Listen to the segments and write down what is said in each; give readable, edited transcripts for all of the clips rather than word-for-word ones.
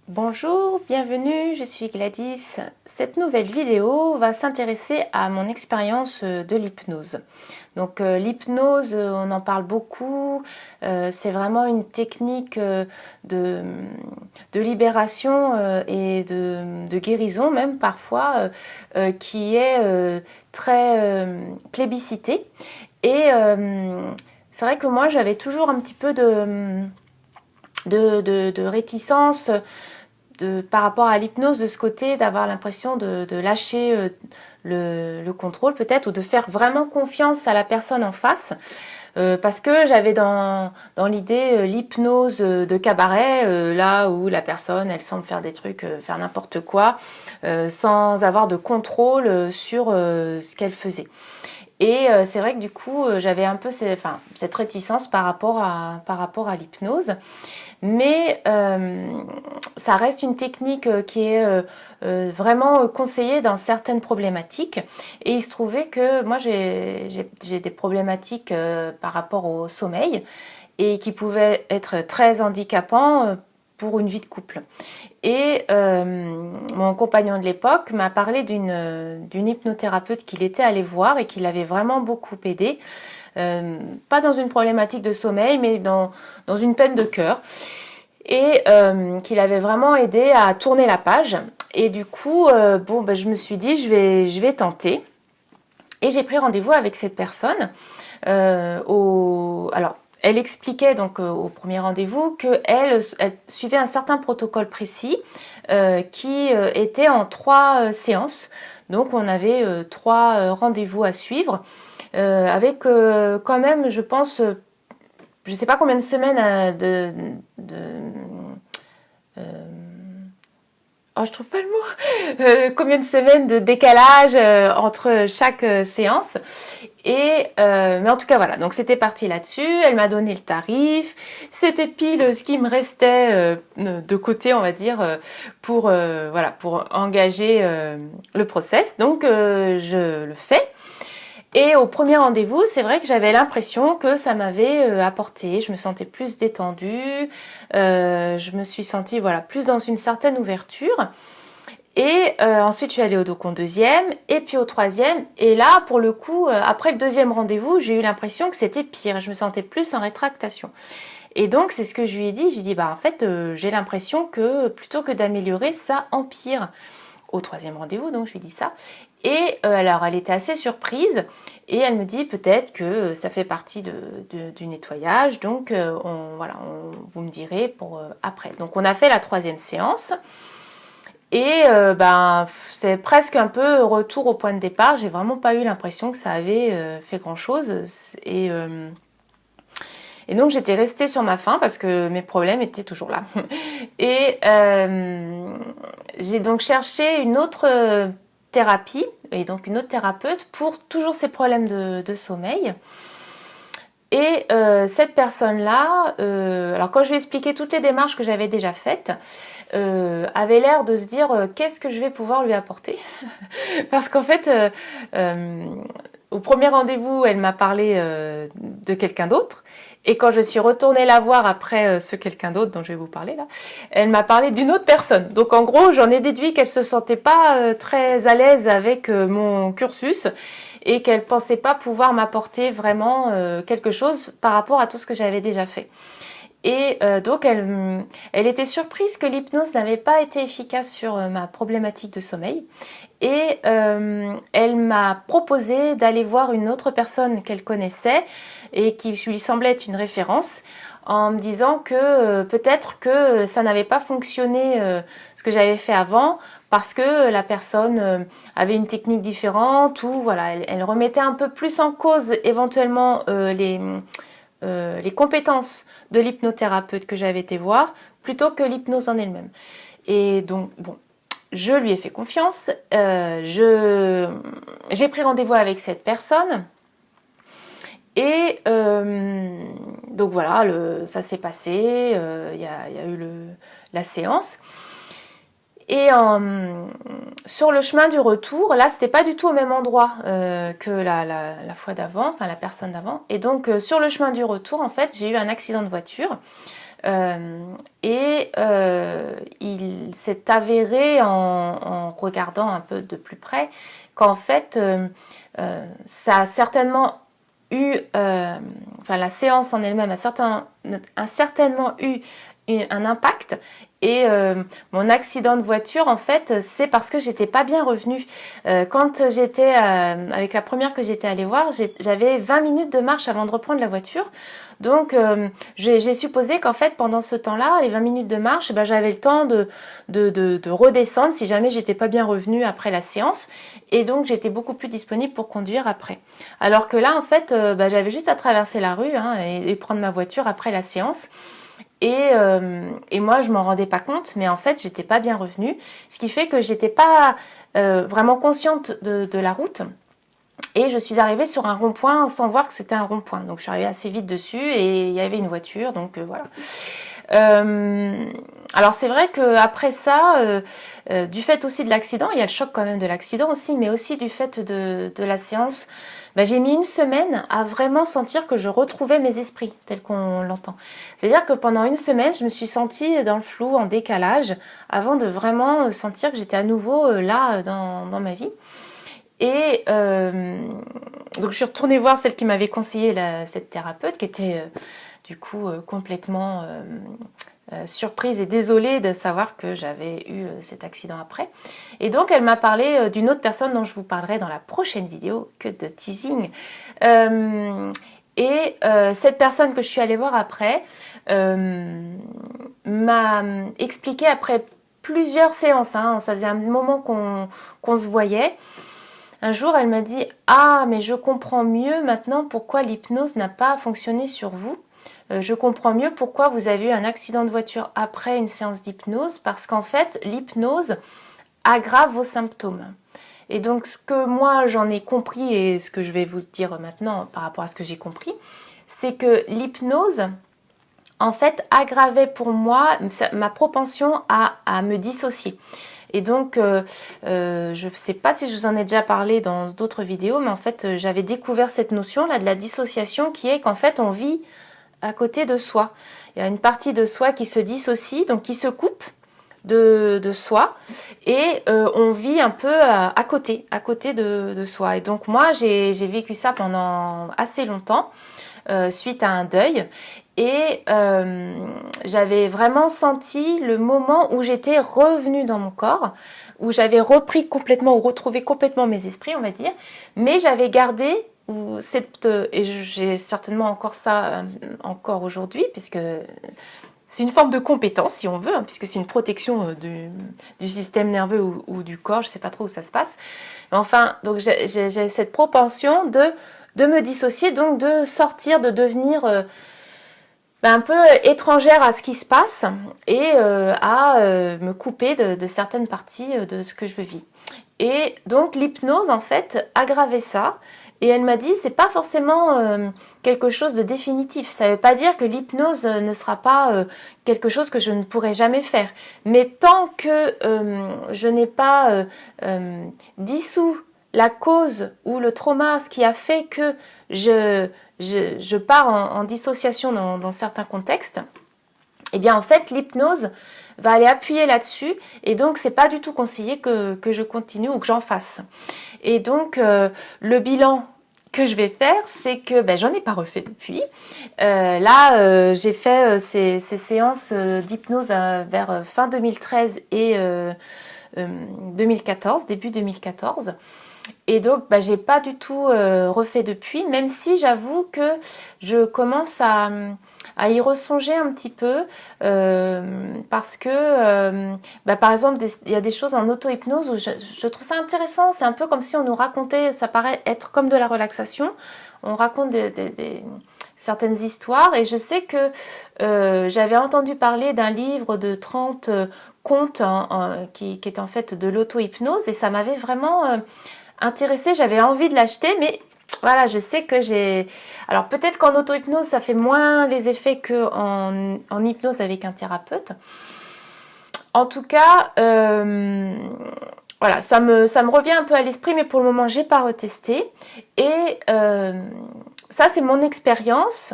Bonjour, bienvenue, je suis Gladys. Cette nouvelle vidéo va s'intéresser à mon expérience de l'hypnose. Donc l'hypnose, on en parle beaucoup, c'est vraiment une technique de libération et de guérison même parfois qui est très plébiscitée. Et c'est vrai que moi j'avais toujours un petit peu de réticence par rapport à l'hypnose, de ce côté, d'avoir l'impression de lâcher le contrôle peut-être, ou de faire vraiment confiance à la personne en face. Parce que j'avais dans l'idée l'hypnose de cabaret, là où la personne, elle semble faire des trucs, faire n'importe quoi, sans avoir de contrôle sur ce qu'elle faisait. Et c'est vrai que du coup, j'avais un peu cette réticence par rapport à l'hypnose. Mais ça reste une technique qui est vraiment conseillée dans certaines problématiques. Et il se trouvait que moi, j'ai des problématiques par rapport au sommeil et qui pouvaient être très handicapants pour une vie de couple. Et mon compagnon de l'époque m'a parlé d'une hypnothérapeute qu'il était allé voir et qui l'avait vraiment beaucoup aidé. Pas dans une problématique de sommeil, mais dans une peine de cœur. Et qu'il avait vraiment aidé à tourner la page. Et du coup, je me suis dit, je vais tenter. Et j'ai pris rendez-vous avec cette personne. Alors, elle expliquait donc au premier rendez-vous qu'elle suivait un certain protocole précis qui était en 3 séances. Donc, on avait 3 rendez-vous à suivre avec quand même, je pense, je ne sais pas combien de semaines je trouve pas le mot. Combien de semaines de décalage entre chaque séance. Et mais en tout cas voilà, donc c'était parti là-dessus. Elle m'a donné le tarif. C'était pile ce qui me restait de côté, on va dire, pour engager le process. Donc je le fais. Et au premier rendez-vous, c'est vrai que j'avais l'impression que ça m'avait apporté. Je me sentais plus détendue, je me suis sentie plus dans une certaine ouverture. Et ensuite, je suis allée au deuxième, et puis au troisième. Et là, pour le coup, après le deuxième rendez-vous, j'ai eu l'impression que c'était pire. Je me sentais plus en rétractation. Et donc, c'est ce que je lui ai dit. J'ai dit, en fait, j'ai l'impression que plutôt que d'améliorer, ça empire. Au troisième rendez-vous, donc je lui dis ça. Et alors, elle était assez surprise et elle me dit peut-être que ça fait partie du nettoyage, donc vous me direz pour après. Donc, on a fait la 3e séance et c'est presque un peu retour au point de départ. J'ai vraiment pas eu l'impression que ça avait fait grand-chose et donc j'étais restée sur ma faim parce que mes problèmes étaient toujours là. Et j'ai donc cherché une autre thérapie et donc une autre thérapeute pour toujours ces problèmes de sommeil. Et cette personne-là, alors quand je lui ai expliqué toutes les démarches que j'avais déjà faites, avait l'air de se dire qu'est-ce que je vais pouvoir lui apporter. Parce qu'en fait, au premier rendez-vous, elle m'a parlé de quelqu'un d'autre. Et quand je suis retournée la voir après ce quelqu'un d'autre dont je vais vous parler là, elle m'a parlé d'une autre personne. Donc en gros, j'en ai déduit qu'elle se sentait pas très à l'aise avec mon cursus et qu'elle pensait pas pouvoir m'apporter vraiment quelque chose par rapport à tout ce que j'avais déjà fait. Et donc elle était surprise que l'hypnose n'avait pas été efficace sur ma problématique de sommeil. Et elle m'a proposé d'aller voir une autre personne qu'elle connaissait et qui lui semblait être une référence, en me disant que peut-être que ça n'avait pas fonctionné ce que j'avais fait avant parce que la personne avait une technique différente ou voilà, elle remettait un peu plus en cause éventuellement les compétences de l'hypnothérapeute que j'avais été voir plutôt que l'hypnose en elle-même. Et donc bon, je lui ai fait confiance, j'ai pris rendez-vous avec cette personne et donc voilà, ça s'est passé, il y a eu la séance. Et sur le chemin du retour, là c'était pas du tout au même endroit que la fois d'avant, enfin la personne d'avant. Et donc sur le chemin du retour, en fait, j'ai eu un accident de voiture Il s'est avéré en regardant un peu de plus près qu'en fait, ça a certainement eu, enfin la séance en elle-même a certainement eu un impact. Et mon accident de voiture, en fait, c'est parce que j'étais pas bien revenue. Quand j'étais avec la première que j'étais allée voir, j'avais 20 minutes de marche avant de reprendre la voiture. Donc, j'ai supposé qu'en fait, pendant ce temps-là, les 20 minutes de marche, ben, j'avais le temps de redescendre si jamais j'étais pas bien revenue après la séance. Et donc, j'étais beaucoup plus disponible pour conduire après. Alors que là, en fait, ben, j'avais juste à traverser la rue et prendre ma voiture après la séance. Et moi, je m'en rendais pas compte, mais en fait, j'étais pas bien revenue, ce qui fait que j'étais pas vraiment consciente de la route. Et je suis arrivée sur un rond-point sans voir que c'était un rond-point. Donc, je suis arrivée assez vite dessus et il y avait une voiture, donc voilà. Alors, c'est vrai qu'après ça, du fait aussi de l'accident, il y a le choc quand même de l'accident aussi, mais aussi du fait de la séance, ben, j'ai mis une semaine à vraiment sentir que je retrouvais mes esprits, tel qu'on l'entend. C'est-à-dire que pendant une semaine, je me suis sentie dans le flou, en décalage, avant de vraiment sentir que j'étais à nouveau là dans ma vie. Et donc je suis retournée voir celle qui m'avait conseillé cette thérapeute, qui était du coup complètement surprise et désolée de savoir que j'avais eu cet accident après. Et donc elle m'a parlé d'une autre personne dont je vous parlerai dans la prochaine vidéo, que de teasing. Cette personne que je suis allée voir après m'a expliqué après plusieurs séances, ça faisait un moment qu'on se voyait. Un jour, elle m'a dit « Ah, mais je comprends mieux maintenant pourquoi l'hypnose n'a pas fonctionné sur vous. Je comprends mieux pourquoi vous avez eu un accident de voiture après une séance d'hypnose, parce qu'en fait, l'hypnose aggrave vos symptômes. » Et donc, ce que moi, j'en ai compris, et ce que je vais vous dire maintenant par rapport à ce que j'ai compris, c'est que l'hypnose, en fait, aggravait pour moi ma propension à me dissocier. Et donc, je ne sais pas si je vous en ai déjà parlé dans d'autres vidéos, mais en fait, j'avais découvert cette notion-là de la dissociation qui est qu'en fait, on vit à côté de soi. Il y a une partie de soi qui se dissocie, donc qui se coupe de soi, et on vit un peu à côté de soi. Et donc, moi, j'ai vécu ça pendant assez longtemps, suite à un deuil. Et j'avais vraiment senti le moment où j'étais revenue dans mon corps, où j'avais repris complètement ou retrouvé complètement mes esprits, on va dire, mais j'avais gardé et j'ai certainement encore ça encore aujourd'hui, puisque c'est une forme de compétence si on veut, puisque c'est une protection du système nerveux ou du corps, je ne sais pas trop où ça se passe. Mais enfin, donc j'ai cette propension de me dissocier, donc de sortir, de devenir un peu étrangère à ce qui se passe et à me couper de certaines parties de ce que je vis. Et donc l'hypnose en fait aggravait ça, et elle m'a dit c'est pas forcément quelque chose de définitif, ça veut pas dire que l'hypnose ne sera pas quelque chose que je ne pourrai jamais faire, mais tant que je n'ai pas dissous la cause ou le trauma, ce qui a fait que je pars en dissociation dans certains contextes, eh bien en fait l'hypnose va aller appuyer là-dessus, et donc c'est pas du tout conseillé que je continue ou que j'en fasse. Et donc le bilan que je vais faire, c'est que j'en ai pas refait depuis. Là, j'ai fait ces séances d'hypnose vers fin 2013 et 2014, début 2014. Et donc, j'ai pas du tout refait depuis, même si j'avoue que je commence à y ressonger un petit peu, parce que, par exemple, il y a des choses en auto-hypnose où je trouve ça intéressant. C'est un peu comme si on nous racontait, ça paraît être comme de la relaxation, on raconte certaines histoires, et je sais que j'avais entendu parler d'un livre de 30 contes qui est en fait de l'auto-hypnose, et ça m'avait vraiment intéressée, j'avais envie de l'acheter, mais voilà, je sais que j'ai... Alors peut-être qu'en auto-hypnose, ça fait moins les effets qu'en hypnose avec un thérapeute. En tout cas, voilà, ça me revient un peu à l'esprit, mais pour le moment, j'ai pas retesté. Et ça, c'est mon expérience.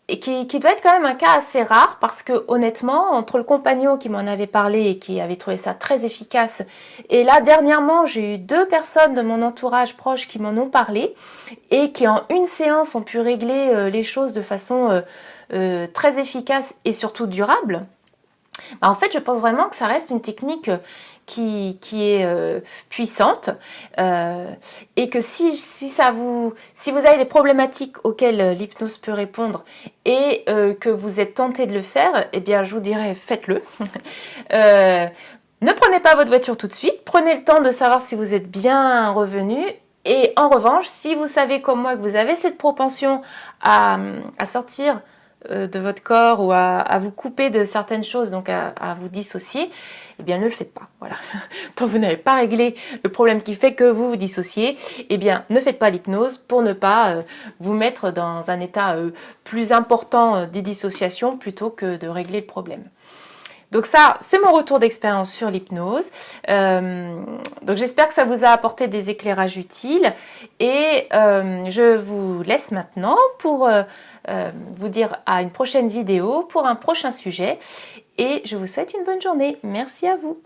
et qui doit être quand même un cas assez rare parce que honnêtement, entre le compagnon qui m'en avait parlé et qui avait trouvé ça très efficace, et là dernièrement j'ai eu 2 personnes de mon entourage proche qui m'en ont parlé et qui en une séance ont pu régler les choses de façon très efficace et surtout durable. Bah, en fait, je pense vraiment que ça reste une technique qui est puissante et que si vous avez des problématiques auxquelles l'hypnose peut répondre et que vous êtes tenté de le faire, eh bien je vous dirais faites-le. Ne prenez pas votre voiture tout de suite, prenez le temps de savoir si vous êtes bien revenu. Et en revanche, si vous savez comme moi que vous avez cette propension à sortir de votre corps ou à vous couper de certaines choses, donc à vous dissocier, eh bien ne le faites pas. Voilà. Tant que vous n'avez pas réglé le problème qui fait que vous vous dissociez, eh bien ne faites pas l'hypnose pour ne pas vous mettre dans un état plus important des dissociations plutôt que de régler le problème. Donc ça, c'est mon retour d'expérience sur l'hypnose. Donc j'espère que ça vous a apporté des éclairages utiles. Et je vous laisse maintenant pour vous dire à une prochaine vidéo pour un prochain sujet. Et je vous souhaite une bonne journée. Merci à vous.